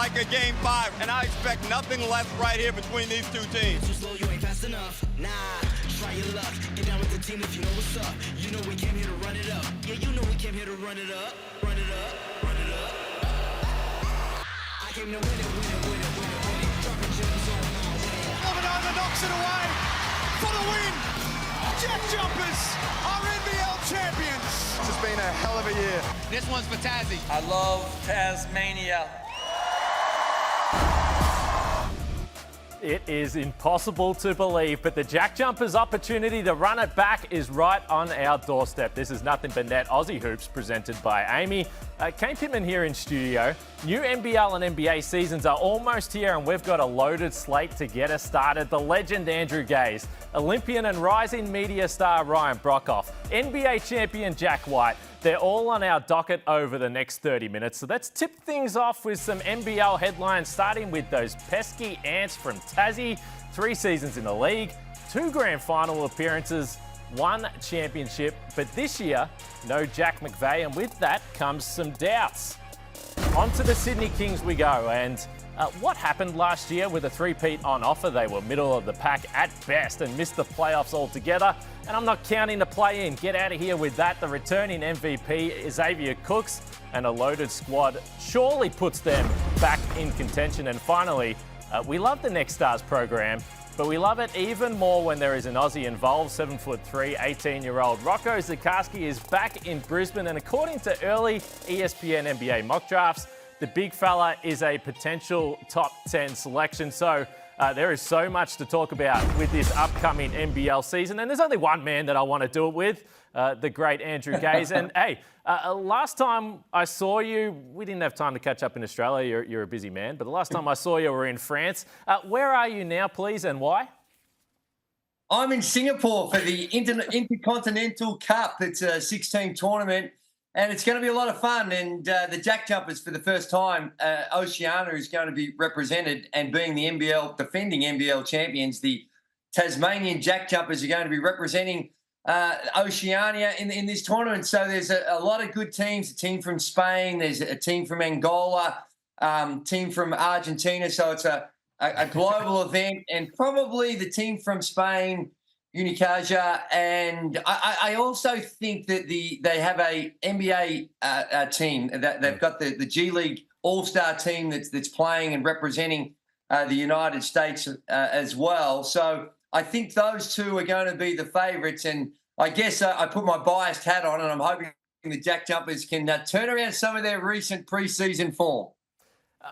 like a Game 5, and I expect nothing less right here between these two teams. Too slow, you ain't fast enough. Nah, try your luck. Get down with the team if you know what's up. You know we came here to run it up. Yeah, you know we came here to run it up. Run it up, run it up. I came to win it, win it, win it, win it, win it. Dropping gems on my way. Villanova knocks it away for the win. Jack Jumpers are NBL champions. This has been a hell of a year. This one's for Tassie. I love Tasmania. It is impossible to believe, but the Jack Jumpers' opportunity to run it back is right on our doorstep. This is Nothing But Net Aussie Hoops, presented by Amy. Kane Pitman here in studio. New NBL and NBA seasons are almost here, and we've got a loaded slate to get us started. The legend Andrew Gaze, Olympian and rising media star Ryan Broekhoff, NBA champion Jack White. They're all on our docket over the next 30 minutes. So let's tip things off with some NBL headlines, starting with those pesky Ants from Tassie. 3 seasons in the league, 2 grand final appearances, 1 championship. But this year, no Jack McVeigh, and with that comes some doubts. On to the Sydney Kings we go, and what happened last year with a three-peat on offer? They were middle of the pack at best and missed the playoffs altogether. And I'm not counting the play-in. Get out of here with that. The returning MVP, Xavier Cooks, and a loaded squad surely puts them back in contention. And finally, we love the Next Stars program, but we love it even more when there is an Aussie involved. 7'3", 18-year-old Rocco Zikarsky is back in Brisbane, and according to early ESPN NBA mock drafts, the big fella is a potential top 10 selection. So there is so much to talk about with this upcoming NBL season. And there's only one man that I want to do it with, the great Andrew Gaze. And hey, last time I saw you, we didn't have time to catch up in Australia. You're a busy man. But the last time I saw you, we were in France. Where are you now, please, and why? I'm in Singapore for the Intercontinental Cup. It's a 16 tournament. And it's going to be a lot of fun. And the Jack Jumpers, for the first time, Oceania is going to be represented, and being the defending NBL champions, the Tasmanian Jack Jumpers are going to be representing Oceania in this tournament. So there's a lot of good teams, a team from Spain, there's a team from Angola, team from Argentina. So it's a global event, and probably the team from Spain, Unicaja, and I also think that they have a NBA team that they've got the G League All-Star team that's playing and representing the United States as well. So I think those two are going to be the favourites, and I guess I put my biased hat on, and I'm hoping the Jack Jumpers can turn around some of their recent preseason form.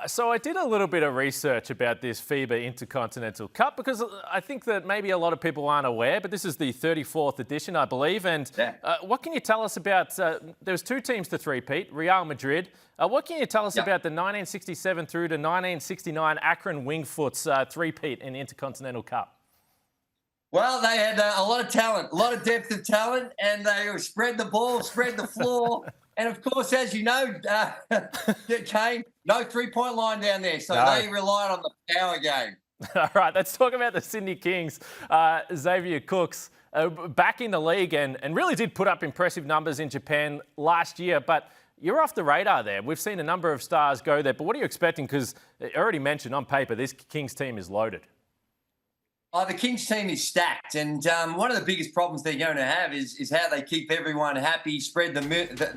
So I did a little bit of research about this FIBA Intercontinental Cup, because I think that maybe a lot of people aren't aware, but this is the 34th edition, I believe. And what can you tell us about, there's 2 teams to three-peat, Real Madrid. What can you tell us about the 1967 through to 1969 Akron Wingfoots three-peat in the Intercontinental Cup? Well, they had a lot of talent, a lot of depth of talent, and they spread the ball, spread the floor. And, of course, as you know, Kane, no three-point line down there. So they relied on the power game. All right, let's talk about the Sydney Kings. Xavier Cooks back in the league and really did put up impressive numbers in Japan last year. But you're off the radar there. We've seen a number of stars go there. But what are you expecting? Because I already mentioned on paper, this Kings team is loaded. Oh, the Kings team is stacked, and one of the biggest problems they're going to have is how they keep everyone happy, spread the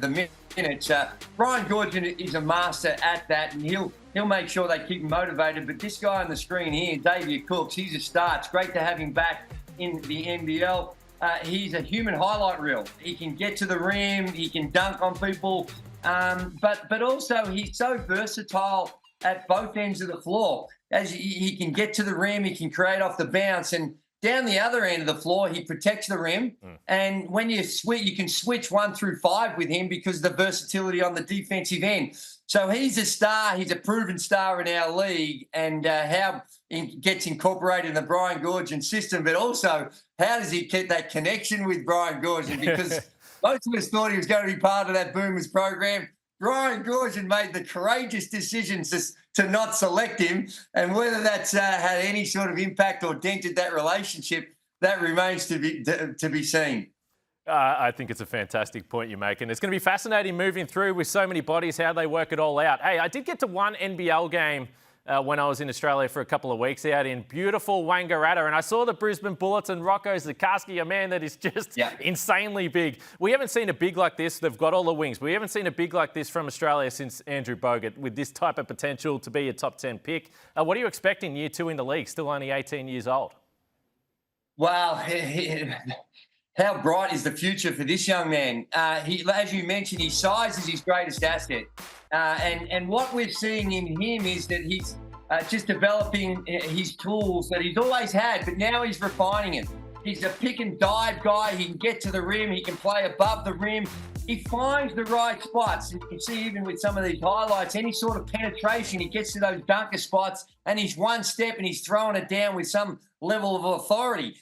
minutes. Brian Goorjian is a master at that, and he'll make sure they keep motivated. But this guy on the screen here, Xavier Cooks, he's a star. It's great to have him back in the NBL. He's a human highlight reel. He can get to the rim, he can dunk on people, but also he's so versatile at both ends of the floor. As he can get to the rim, he can create off the bounce, and down the other end of the floor, he protects the rim. And when you switch, you can switch 1 through 5 with him because of the versatility on the defensive end. So he's a star. He's a proven star in our league, and how he gets incorporated in the Brian Goorjian system, but also how does he get that connection with Brian Goorjian? Because most of us thought he was going to be part of that Boomers program. Brian Goorjian made the courageous decisions to not select him, and whether that's had any sort of impact or dented that relationship, that remains to be seen. I think it's a fantastic point you make, and it's going to be fascinating moving through with so many bodies, how they work it all out. Hey, I did get to one NBL game when I was in Australia for a couple of weeks out in beautiful Wangaratta, and I saw the Brisbane Bullets and Rocco Zakarsky, a man that is just insanely big. We haven't seen a big like this. They've got all the wings. We haven't seen a big like this from Australia since Andrew Bogut, with this type of potential to be a top 10 pick. What are you expecting year 2 in the league, still only 18 years old? Well, how bright is the future for this young man? As you mentioned, his size is his greatest asset. And what we're seeing in him is that he's just developing his tools that he's always had, but now he's refining it. He's a pick and dive guy. He can get to the rim. He can play above the rim. He finds the right spots. And you can see even with some of these highlights, any sort of penetration, he gets to those dunker spots and he's one step and he's throwing it down with some level of authority.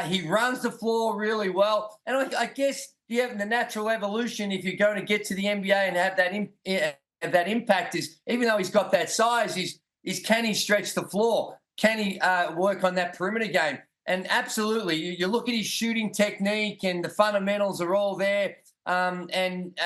He runs the floor really well. And I guess you have the natural evolution if you're going to get to the NBA and have that impact is, even though he's got that size, is can he stretch the floor? Can he work on that perimeter game? And absolutely, you look at his shooting technique and the fundamentals are all there. And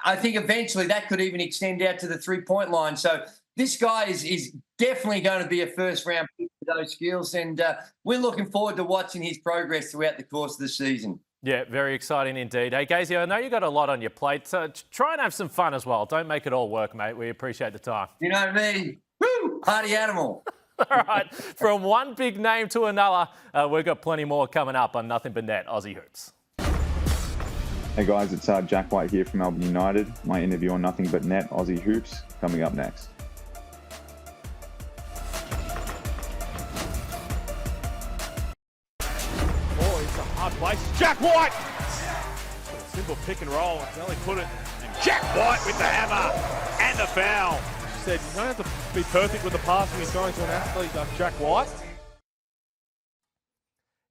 I think eventually that could even extend out to the three-point line. So this guy is definitely going to be a first-round pick for those skills. And we're looking forward to watching his progress throughout the course of the season. Yeah, very exciting indeed. Hey, Gazy, I know you got a lot on your plate, so try and have some fun as well. Don't make it all work, mate. We appreciate the time. You know me. Woo! Party animal. All right, from one big name to another, we've got plenty more coming up on Nothing But Net Aussie Hoops. Hey guys, it's Jack White here from Melbourne United. My interview on Nothing But Net Aussie Hoops coming up next. Jack White! A simple pick and roll. Only put it. And Jack White with the hammer and the foul. Said you don't have to be perfect with the pass when you're throwing to an athlete like Jack White.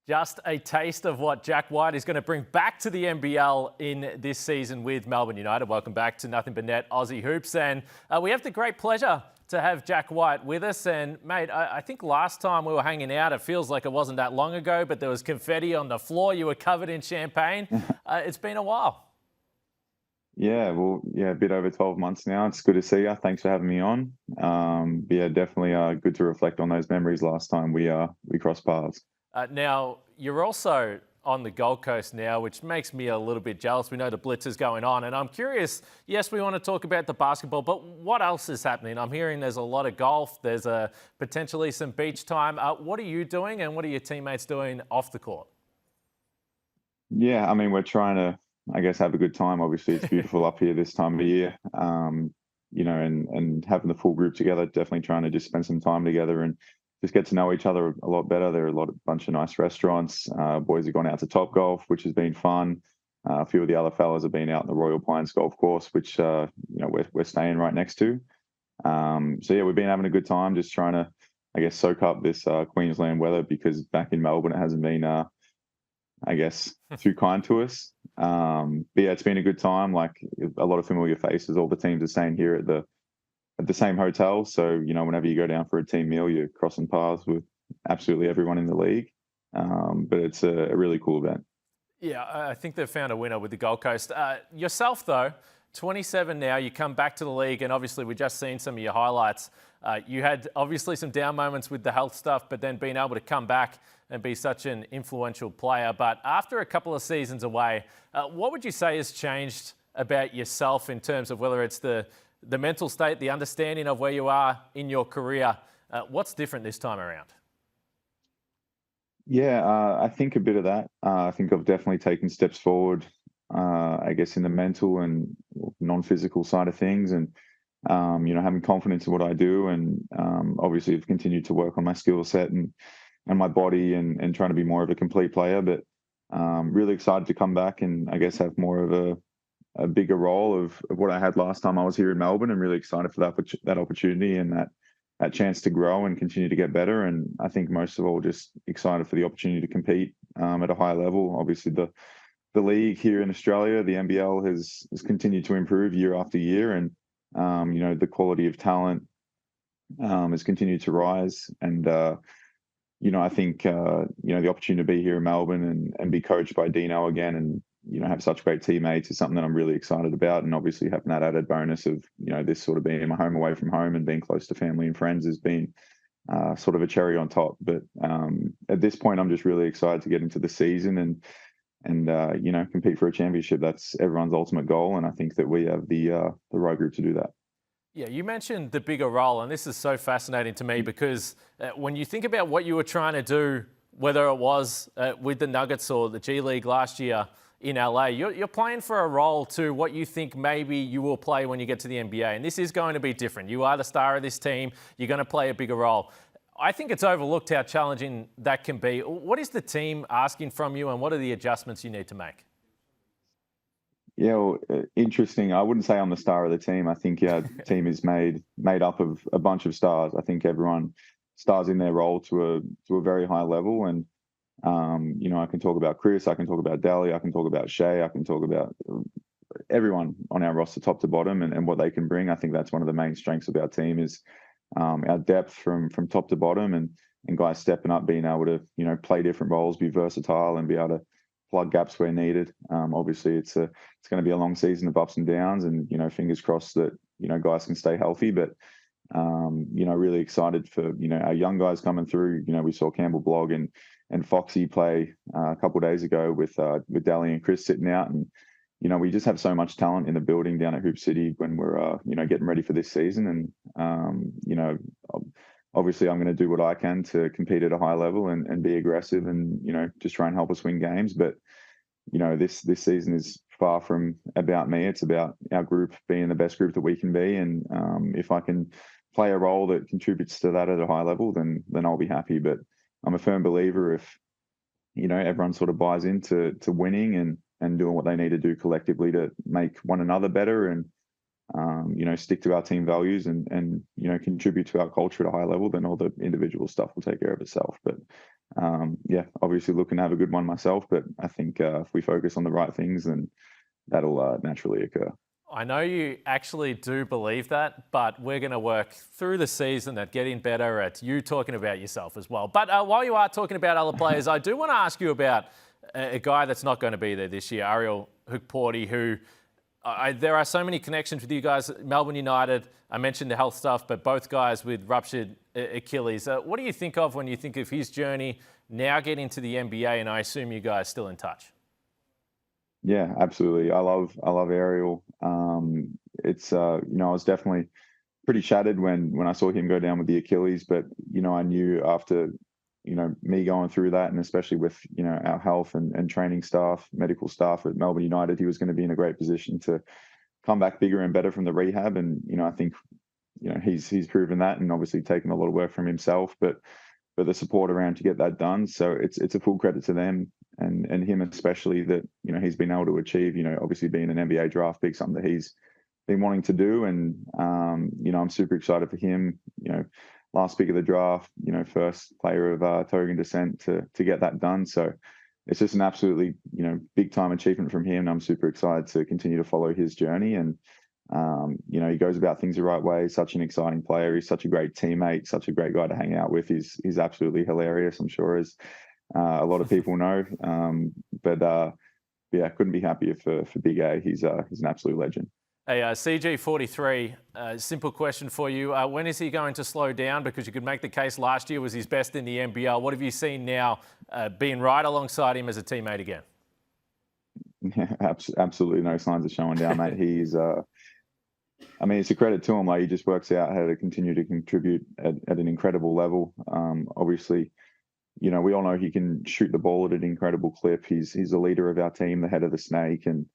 Just a taste of what Jack White is going to bring back to the NBL in this season with Melbourne United. Welcome back to Nothing But Net Aussie Hoops. And we have the great pleasure to have Jack White with us. And, mate, I think last time we were hanging out, it feels like it wasn't that long ago, but there was confetti on the floor. You were covered in champagne. It's been a while. Yeah, well, a bit over 12 months now. It's good to see you. Thanks for having me on. Definitely good to reflect on those memories last time we crossed paths. Now, you're also on the Gold Coast now, which makes me a little bit jealous. We know the Blitz is going on, and I'm curious, yes, we want to talk about the basketball, but what else is happening? I'm hearing there's a lot of golf, there's potentially some beach time. What are you doing, and what are your teammates doing off the court? Yeah, I mean, we're trying to, I guess, have a good time. Obviously, it's beautiful up here this time of year, and having the full group together, definitely trying to just spend some time together and just get to know each other a lot better. There are a bunch of nice restaurants. Boys have gone out to Topgolf, which has been fun. A few of the other fellas have been out in the Royal Pines Golf Course, which we're staying right next to. We've been having a good time, just trying to, I guess, soak up this Queensland weather, because back in Melbourne it hasn't been, too kind to us. It's been a good time. Like, a lot of familiar faces. All the teams are staying here at the same hotel. So, whenever you go down for a team meal, you're crossing paths with absolutely everyone in the league. But it's a really cool event. Yeah, I think they've found a winner with the Gold Coast. Yourself, though, 27 now, you come back to the league, and obviously we've just seen some of your highlights. You had obviously some down moments with the health stuff, but then being able to come back and be such an influential player. But after a couple of seasons away, what would you say has changed about yourself in terms of whether it's the mental state, the understanding of where you are in your career? What's different this time around? Yeah, I think a bit of that. I think I've definitely taken steps forward, I guess, in the mental and non-physical side of things, and having confidence in what I do, and obviously I've continued to work on my skill set and my body, and trying to be more of a complete player. But really excited to come back and, I guess, have more of a bigger role of what I had last time I was here in Melbourne, and really excited for that opportunity and that chance to grow and continue to get better. And I think most of all, just excited for the opportunity to compete at a high level. Obviously, the league here in Australia, the NBL, has continued to improve year after year, and the quality of talent has continued to rise. And I think the opportunity to be here in Melbourne and be coached by Dino again, and have such great teammates is something that I'm really excited about. And obviously having that added bonus of, this sort of being in my home away from home and being close to family and friends has been sort of a cherry on top. But at this point, I'm just really excited to get into the season and compete for a championship. That's everyone's ultimate goal. And I think that we have the right group to do that. Yeah, you mentioned the bigger role, and this is so fascinating to me because when you think about what you were trying to do, whether it was with the Nuggets or the G League last year in LA, you're playing for a role to what you think maybe you will play when you get to the NBA. And this is going to be different. You are the star of this team. You're going to play a bigger role. I think it's overlooked how challenging that can be. What is the team asking from you, and what are the adjustments you need to make? Yeah, well, interesting. I wouldn't say I'm the star of the team. I think our team is made up of a bunch of stars. I think everyone stars in their role to a very high level. And I can talk about Chris, I can talk about Daly, I can talk about Shea, I can talk about everyone on our roster, top to bottom, and what they can bring. I think that's one of the main strengths of our team is our depth from top to bottom, and guys stepping up, being able to play different roles, be versatile, and be able to plug gaps where needed. Obviously, it's going to be a long season of ups and downs, and fingers crossed that guys can stay healthy. But really excited for our young guys coming through. We saw Campbell Blog and Foxy play a couple of days ago with Daly and Chris sitting out, and we just have so much talent in the building down at Hoop City when we're getting ready for this season. And obviously, I'm going to do what I can to compete at a high level and be aggressive and, just try and help us win games. But, this season is far from about me. It's about our group being the best group that we can be. And if I can play a role that contributes to that at a high level, then I'll be happy. But I'm a firm believer if, everyone sort of buys into winning and doing what they need to do collectively to make one another better and, stick to our team values and contribute to our culture at a high level, then all the individual stuff will take care of itself. But obviously looking to have a good one myself, but I think if we focus on the right things, then that'll naturally occur. I know you actually do believe that, but we're going to work through the season at getting better at you talking about yourself as well. But while you are talking about other players, I do want to ask you about a guy that's not going to be there this year, Ariel Hukporti, who there are so many connections with you guys. Melbourne United, I mentioned the health stuff, but both guys with ruptured Achilles. What do you think of when you think of his journey now getting to the NBA? And I assume you guys still in touch. Yeah, absolutely. I love Ariel. It's I was definitely pretty shattered when I saw him go down with the Achilles, but I knew after me going through that, and especially with our health and training staff, medical staff at Melbourne United, he was going to be in a great position to come back bigger and better from the rehab. And I think he's proven that, and obviously taken a lot of work from himself, but the support around to get that done. So it's a full credit to them and him especially that he's been able to achieve. Obviously being an NBA draft pick, something that he's been wanting to do, and I'm super excited for him. Last pick of the draft, first player of Tongan descent to get that done. So it's just an absolutely, big time achievement from him. And I'm super excited to continue to follow his journey. And, he goes about things the right way. He's such an exciting player. He's such a great teammate, such a great guy to hang out with. He's absolutely hilarious, I'm sure, as a lot of people know. Couldn't be happier for Big A. He's an absolute legend. Hey, CG43, simple question for you. When is he going to slow down? Because you could make the case last year was his best in the NBL. What have you seen now being right alongside him as a teammate again? Yeah, absolutely no signs of slowing down, mate. He's, it's a credit to him. Like, he just works out how to continue to contribute at an incredible level. Obviously, we all know he can shoot the ball at an incredible clip. He's the leader of our team, the head of the snake, and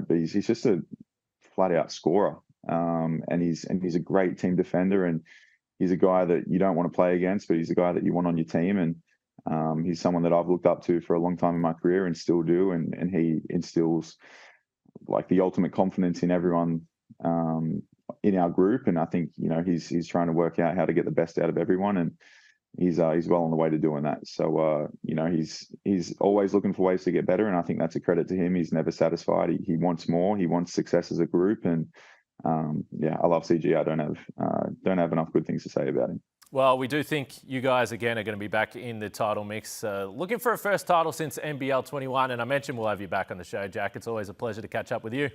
but he's just a flat out scorer. And he's a great team defender, and he's a guy that you don't want to play against, but he's a guy that you want on your team. And he's someone that I've looked up to for a long time in my career and still do. And he instills like the ultimate confidence in everyone in our group. And I think, he's trying to work out how to get the best out of everyone. And he's well on the way to doing that. So, he's always looking for ways to get better. And I think that's a credit to him. He's never satisfied. He wants more. He wants success as a group. And I love CG. I don't have enough good things to say about him. Well, we do think you guys, again, are going to be back in the title mix. Looking for a first title since NBL 21, and I mentioned we'll have you back on the show, Jack. It's always a pleasure to catch up with you.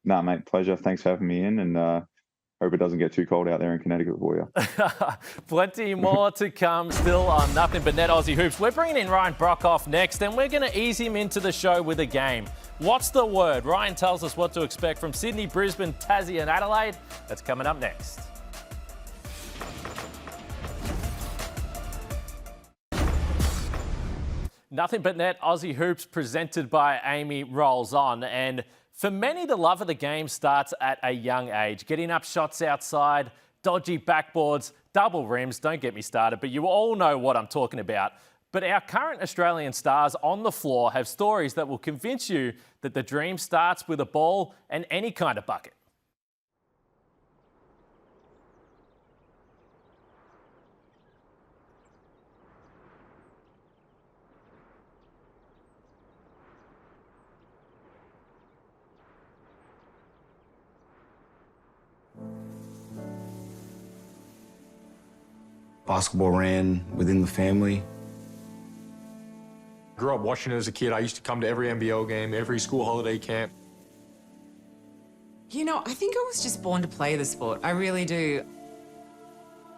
Nah, mate, pleasure. Thanks for having me in, and hope it doesn't get too cold out there in Connecticut for you. Plenty more to come still on Nothing But Net Aussie Hoops. We're bringing in Ryan Broekhoff next, and we're going to ease him into the show with a game. What's the word? Ryan tells us what to expect from Sydney, Brisbane, Tassie and Adelaide. That's coming up next. Nothing But Net Aussie Hoops presented by Amy rolls on, and for many the love of the game starts at a young age. Getting up shots outside, dodgy backboards, double rims, don't get me started, but you all know what I'm talking about. But our current Australian stars on the floor have stories that will convince you that the dream starts with a ball and any kind of bucket. Basketball ran within the family. Grew up watching it as a kid. I used to come to every NBL game, every school holiday camp. You know, I think I was just born to play the sport. I really do.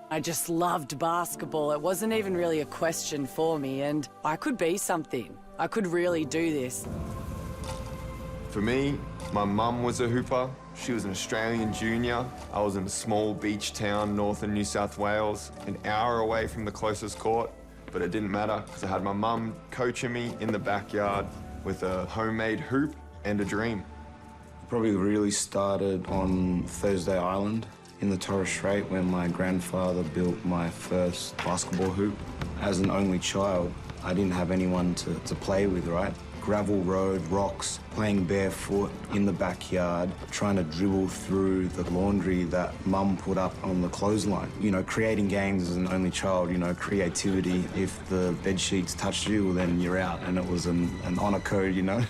I just loved basketball. It wasn't even really a question for me, and I could be something. I could really do this. For me, my mum was a hooper. She was an Australian junior. I was in a small beach town north of New South Wales, an hour away from the closest court, but it didn't matter because I had my mum coaching me in the backyard with a homemade hoop and a dream. Probably really started on Thursday Island in the Torres Strait when my grandfather built my first basketball hoop. As an only child, I didn't have anyone to play with, right? Gravel road, rocks, playing barefoot in the backyard, trying to dribble through the laundry that mum put up on the clothesline. You know, creating games as an only child, you know, creativity. If the bed sheets touched you, well, then you're out, and it was an honour code, you know.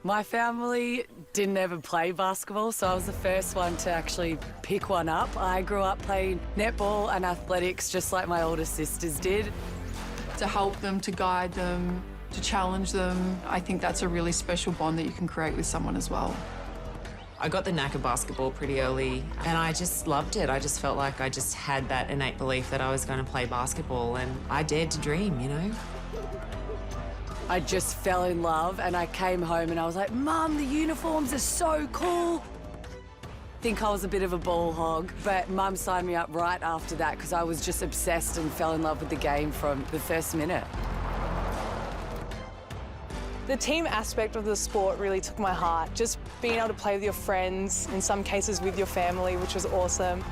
My family didn't ever play basketball, so I was the first one to actually pick one up. I grew up playing netball and athletics just like my older sisters did. To help them, to guide them, to challenge them, I think that's a really special bond that you can create with someone as well. I got the knack of basketball pretty early, and I just loved it. I just felt like I just had that innate belief that I was going to play basketball, and I dared to dream, you know? I just fell in love, and I came home and I was like, Mum, the uniforms are so cool. I think I was a bit of a ball hog, but Mum signed me up right after that because I was just obsessed and fell in love with the game from the first minute. The team aspect of the sport really took my heart. Just being able to play with your friends, in some cases with your family, which was awesome.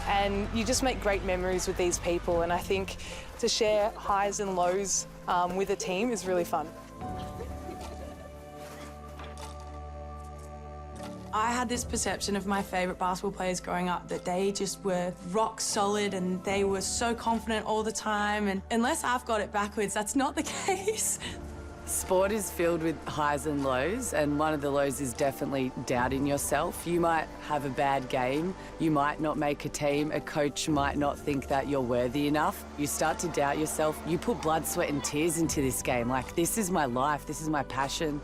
And you just make great memories with these people, and I think to share highs and lows with a team is really fun. I had this perception of my favourite basketball players growing up, that they just were rock solid and they were so confident all the time, and unless I've got it backwards, that's not the case. Sport is filled with highs and lows, and one of the lows is definitely doubting yourself. You might have a bad game, you might not make a team, a coach might not think that you're worthy enough. You start to doubt yourself. You put blood, sweat and tears into this game. Like, this is my life, this is my passion.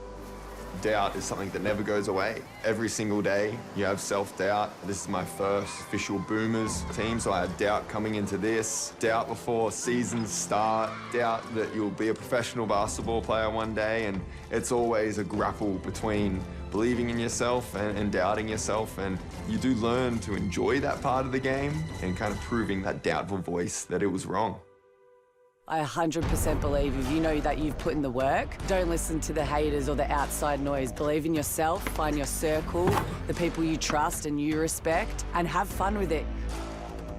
Doubt is something that never goes away. Every single day you have self-doubt. This is my first official Boomers team, so I had doubt coming into this, doubt before seasons start, doubt that you'll be a professional basketball player one day, and it's always a grapple between believing in yourself and doubting yourself, and you do learn to enjoy that part of the game and kind of proving that doubtful voice that it was wrong. I 100% believe if you know that you've put in the work, don't listen to the haters or the outside noise. Believe in yourself, find your circle, the people you trust and you respect, and have fun with it.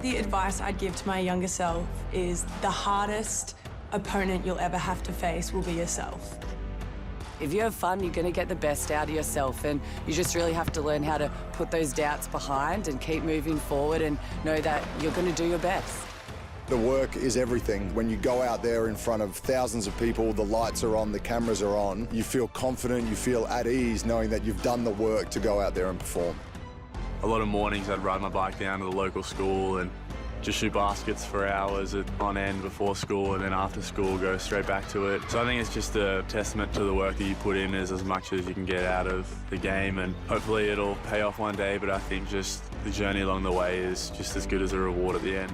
The advice I'd give to my younger self is the hardest opponent you'll ever have to face will be yourself. If you have fun, you're going to get the best out of yourself, and you just really have to learn how to put those doubts behind and keep moving forward and know that you're going to do your best. The work is everything. When you go out there in front of thousands of people, the lights are on, the cameras are on, you feel confident, you feel at ease knowing that you've done the work to go out there and perform. A lot of mornings I'd ride my bike down to the local school and just shoot baskets for hours on end before school, and then after school go straight back to it. So I think it's just a testament to the work that you put in as much as you can get out of the game, and hopefully it'll pay off one day, but I think just the journey along the way is just as good as a reward at the end.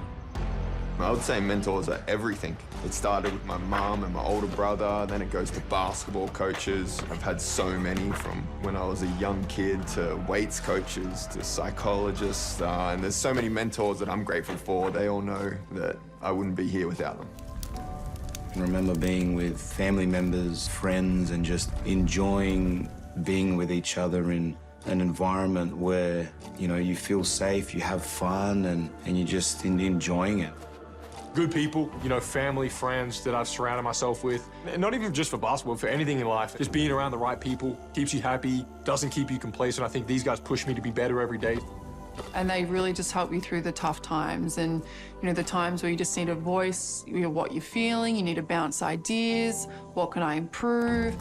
I would say mentors are everything. It started with my mum and my older brother, then it goes to basketball coaches. I've had so many, from when I was a young kid to weights coaches to psychologists, and there's so many mentors that I'm grateful for. They all know that I wouldn't be here without them. I remember being with family members, friends, and just enjoying being with each other in an environment where, you know, you feel safe, you have fun, and you're just enjoying it. Good people, you know, family, friends that I've surrounded myself with. And not even just for basketball, for anything in life. Just being around the right people keeps you happy, doesn't keep you complacent. I think these guys push me to be better every day. And they really just help you through the tough times, and you know, the times where you just need a voice, you know, what you're feeling, you need to bounce ideas, what can I improve?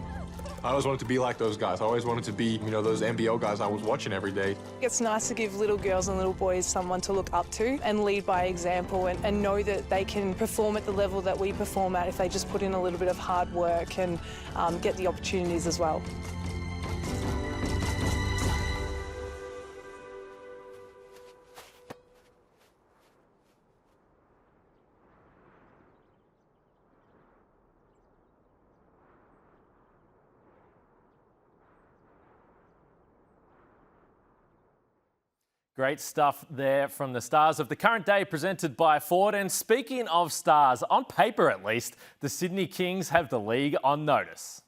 I always wanted to be like those guys. I always wanted to be, you know, those NBL guys I was watching every day. It's nice to give little girls and little boys someone to look up to and lead by example, and know that they can perform at the level that we perform at if they just put in a little bit of hard work and get the opportunities as well. Great stuff there from the stars of the current day, presented by Ford. And speaking of stars, on paper at least, the Sydney Kings have the league on notice.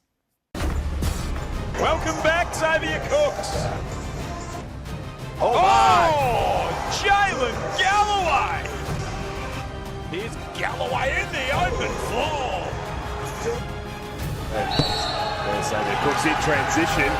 Welcome back, Xavier Cooks. Jalen Galloway. Here's Galloway in the open floor. There's Xavier Cooks in transition.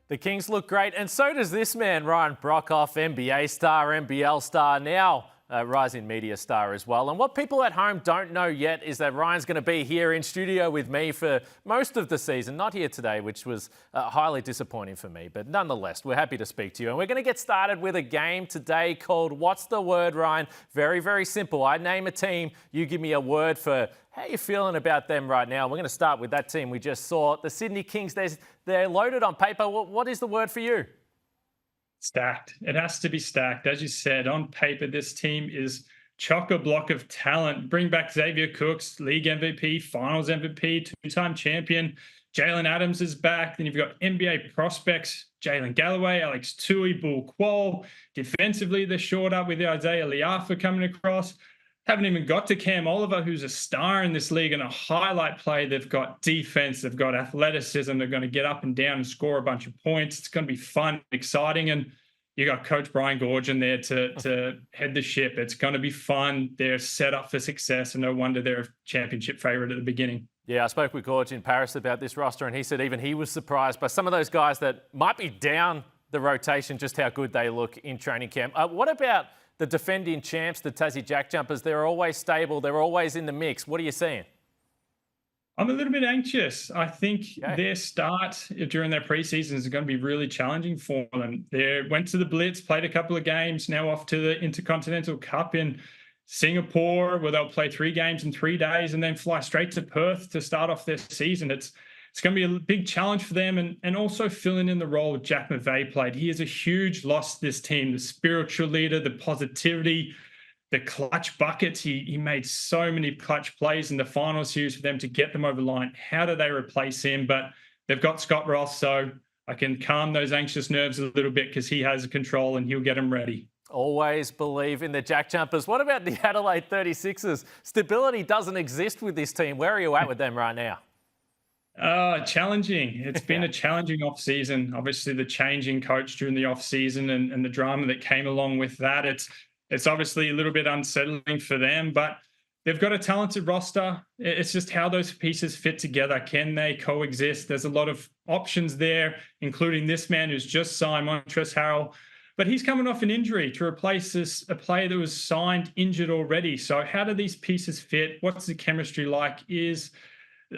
The Kings look great, and so does this man, Ryan Broekhoff, NBA star, NBL star, now rising media star as well. And what people at home don't know yet is that Ryan's going to be here in studio with me for most of the season, not here today, which was highly disappointing for me. But nonetheless, we're happy to speak to you. And we're going to get started with a game today called What's the Word, Ryan? Very, very simple. I name a team, you give me a word for how you feeling about them right now. We're going to start with that team we just saw, the Sydney Kings. They're loaded on paper. What is the word for you? Stacked. It has to be stacked. As you said, on paper, this team is chock-a-block of talent. Bring back Xavier Cooks, league MVP, finals MVP, two-time champion. Jalen Adams is back. Then you've got NBA prospects, Jalen Galloway, Alex Tui, Bull Quall. Defensively, they're short up with Isaiah Liafa coming across. Haven't even got to Cam Oliver, who's a star in this league and a highlight play. They've got defense, they've got athleticism. They're going to get up and down and score a bunch of points. It's going to be fun, exciting. And you got Coach Brian Goorjian there to head the ship. It's going to be fun. They're set up for success, and no wonder they're a championship favorite at the beginning. Yeah, I spoke with Gorge in Paris about this roster, and he said even he was surprised by some of those guys that might be down the rotation, just how good they look in training camp. What about the defending champs, the Tassie Jack Jumpers? They're always stable. They're always in the mix. What are you seeing? I'm a little bit anxious. I think their start during their preseason is going to be really challenging for them. They went to the Blitz, played a couple of games, now off to the Intercontinental Cup in Singapore, where they'll play 3 games in 3 days and then fly straight to Perth to start off their season. It's going to be a big challenge for them, and also filling in the role Jack McVeigh played. He is a huge loss to this team, the spiritual leader, the positivity, the clutch buckets. He made so many clutch plays in the final series for them to get them over the line. How do they replace him? But they've got Scott Ross, so I can calm those anxious nerves a little bit because he has control and he'll get them ready. Always believe in the Jack Jumpers. What about the Adelaide 36ers? Stability doesn't exist with this team. Where are you at with them right now? Challenging. It's been a challenging off-season. Obviously, the changing coach during the off-season and the drama that came along with that. It's obviously a little bit unsettling for them, but they've got a talented roster. It's just how those pieces fit together. Can they coexist? There's a lot of options there, including this man who's just signed, Montrezl Harrell. But he's coming off an injury to replace a player that was signed injured already. So how do these pieces fit? What's the chemistry like?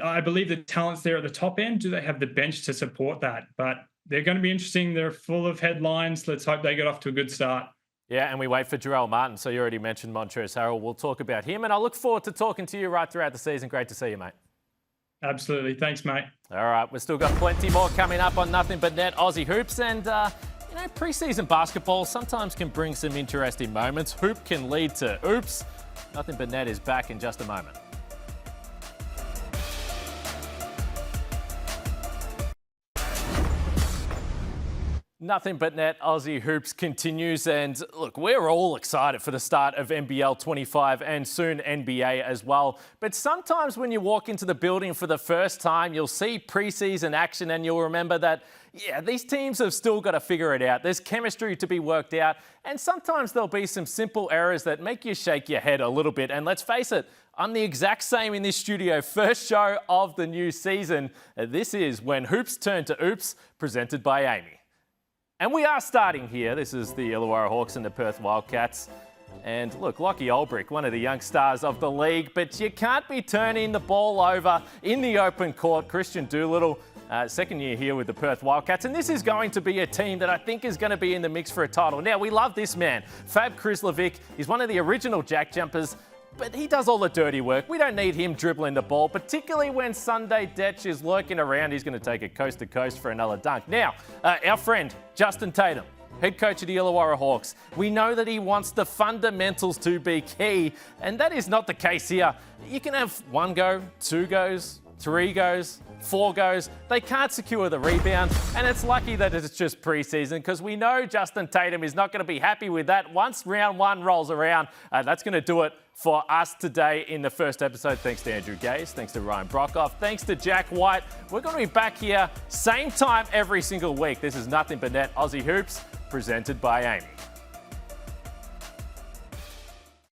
I believe the talent's there at the top end. Do they have the bench to support that? But they're going to be interesting. They're full of headlines. Let's hope they get off to a good start. Yeah, and we wait for Jarrell Martin. So you already mentioned Montrezl Harrell. We'll talk about him, and I look forward to talking to you right throughout the season. Great to see you, mate. Absolutely. Thanks, mate. All right, we've still got plenty more coming up on Nothing But Net Aussie Hoops. And, preseason basketball sometimes can bring some interesting moments. Hoop can lead to oops. Nothing But Net is back in just a moment. Nothing But Net Aussie Hoops continues, and look, we're all excited for the start of NBL 25 and soon NBA as well. But sometimes when you walk into the building for the first time, you'll see preseason action and you'll remember that, yeah, these teams have still got to figure it out. There's chemistry to be worked out, and sometimes there'll be some simple errors that make you shake your head a little bit. And let's face it, I'm the exact same in this studio. First show of the new season. This is When Hoops Turn to Oops, presented by Amy. And we are starting here. This is the Illawarra Hawks and the Perth Wildcats. And look, Lockie Olbrich, one of the young stars of the league, but you can't be turning the ball over in the open court. Christian Doolittle, second year here with the Perth Wildcats. And this is going to be a team that I think is going to be in the mix for a title. Now, we love this man, Fab Krislovic. He's one of the original Jack Jumpers, but he does all the dirty work. We don't need him dribbling the ball, particularly when Sunday Detch is lurking around. He's going to take it coast to coast for another dunk. Now, our friend, Justin Tatum, head coach of the Illawarra Hawks. We know that he wants the fundamentals to be key, and that is not the case here. You can have 1 go, 2 goes, 3 goes, 4 goes. They can't secure the rebound, and it's lucky that it's just preseason because we know Justin Tatum is not going to be happy with that. Once round 1 rolls around, that's going to do it for us today in the first episode. Thanks to Andrew Gaze, thanks to Ryan Broekhoff, thanks to Jack White. We're going to be back here same time every single week. This is Nothing But Net Aussie Hoops, presented by Amy.